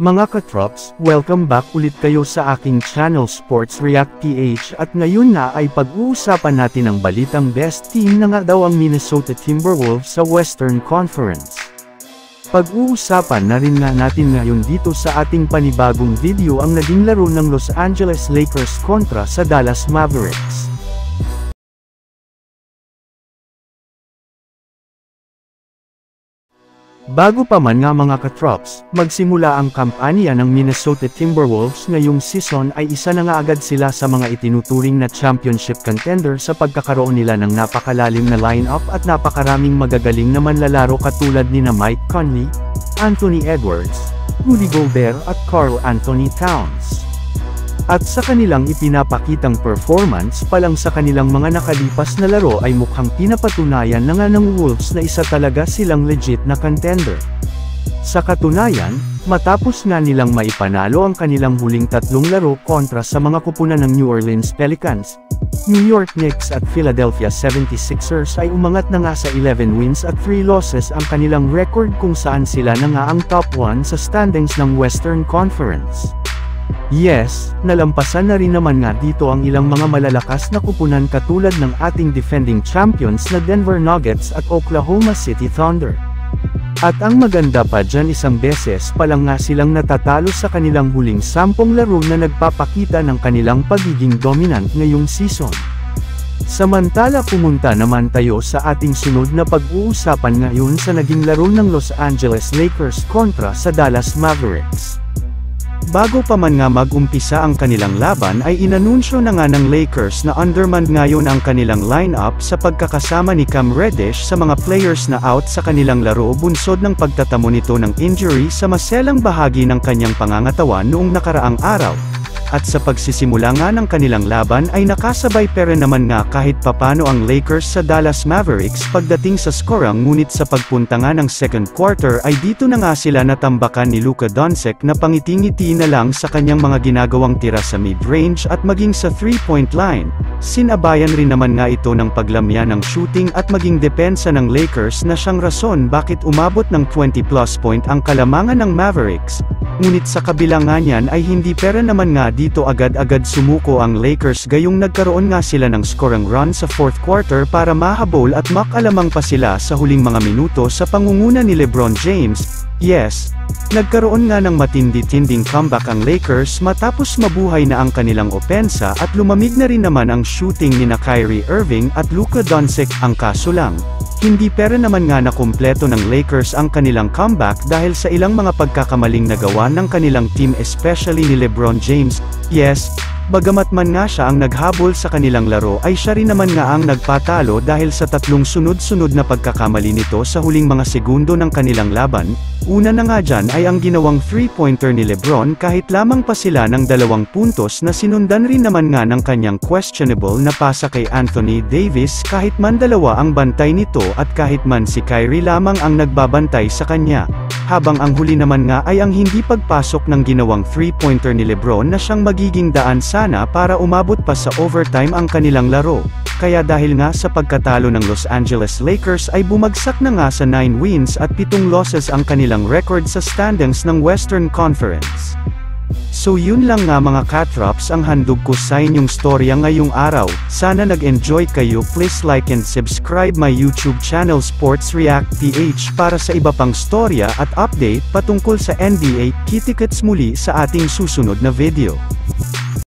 Mga katrops, welcome back ulit kayo sa aking channel Sports React PH at ngayon na ay pag-uusapan natin ang balitang best team na nga daw ang Minnesota Timberwolves sa Western Conference. Pag-uusapan na rin nga natin ngayon dito sa ating panibagong video ang naging laro ng Los Angeles Lakers kontra sa Dallas Mavericks. Bago pa man nga mga katrops, magsimula ang kampanya ng Minnesota Timberwolves ngayong season ay isa na nga agad sila sa mga itinuturing na championship contender sa pagkakaroon nila ng napakalalim na lineup at napakaraming magagaling na manlalaro katulad nina Mike Conley, Anthony Edwards, Rudy Gobert at Karl Anthony Towns. At sa kanilang ipinapakitang performance pa lang sa kanilang mga nakalipas na laro ay mukhang pinapatunayan na nga ng Wolves na isa talaga silang legit na contender. Sa katunayan, matapos nga nilang maipanalo ang kanilang huling tatlong laro kontra sa mga kupunan ng New Orleans Pelicans, New York Knicks at Philadelphia 76ers ay umangat na nga sa 11 wins at 3 losses ang kanilang record kung saan sila na nga ang top 1 sa standings ng Western Conference. Yes, nalampasan na rin naman nga dito ang ilang mga malalakas na kupunan katulad ng ating defending champions na Denver Nuggets at Oklahoma City Thunder. At ang maganda pa dyan, isang beses pa lang nga silang natatalo sa kanilang huling 10 laro na nagpapakita ng kanilang pagiging dominant ngayong season. Samantala pumunta naman tayo sa ating sunod na pag-uusapan ngayon sa naging laro ng Los Angeles Lakers kontra sa Dallas Mavericks. Bago pa man nga mag-umpisa ang kanilang laban ay inanunsyo na nga ng Lakers na undermanned ngayon ang kanilang lineup sa pagkakasama ni Cam Reddish sa mga players na out sa kanilang laro bunsod ng pagtatamo nito ng injury sa maselang bahagi ng kanyang pangangatawan noong nakaraang araw. At sa pagsisimula nga ng kanilang laban ay nakasabay pero naman nga kahit papano ang Lakers sa Dallas Mavericks pagdating sa skorang, ngunit sa pagpunta nga ng second quarter ay dito na nga sila natambakan ni Luka Doncic na pangiti-ngiti na lang sa kanyang mga ginagawang tira sa mid-range at maging sa 3-point line. Sinabayan rin naman nga ito ng paglamya ng shooting at maging depensa ng Lakers na siyang rason bakit umabot ng 20+ point ang kalamangan ng Mavericks. Ngunit sa kabilang nga niyan ay hindi pera naman nga dito agad-agad sumuko ang Lakers gayong nagkaroon nga sila ng scorang run sa fourth quarter para mahabol at makalamang pa sila sa huling mga minuto sa pangunguna ni LeBron James. Yes, nagkaroon nga ng matindi-tinding comeback ang Lakers matapos mabuhay na ang kanilang opensa at lumamig na rin naman ang shooting nina Kyrie Irving at Luka Doncic. Ang kaso lang, hindi pera naman nga nakumpleto ng Lakers ang kanilang comeback dahil sa ilang mga pagkakamaling nagawa ng kanilang team especially ni LeBron James. Yes, bagamat man nga siya ang naghabol sa kanilang laro ay siya rin naman nga ang nagpatalo dahil sa tatlong sunod-sunod na pagkakamali nito sa huling mga segundo ng kanilang laban. Una na nga dyan ay ang ginawang 3-pointer ni LeBron kahit lamang pa sila ng 2 puntos na sinundan rin naman nga ng kanyang questionable na pasa kay Anthony Davis kahit man dalawa ang bantay nito at kahit man si Kyrie lamang ang nagbabantay sa kanya. Habang ang huli naman nga ay ang hindi pagpasok ng ginawang 3-pointer ni LeBron na siyang magiging daan sana para umabot pa sa overtime ang kanilang laro. Kaya dahil nga sa pagkatalo ng Los Angeles Lakers ay bumagsak na nga sa 9 wins at 7 losses ang kanilang record sa standings ng Western Conference. So yun lang nga mga katrops ang handog ko sa inyong storya ngayong araw. Sana nag-enjoy kayo. Please like and subscribe my YouTube channel Sports React PH para sa iba pang storya at update patungkol sa NBA. Kita-kits muli sa ating susunod na video.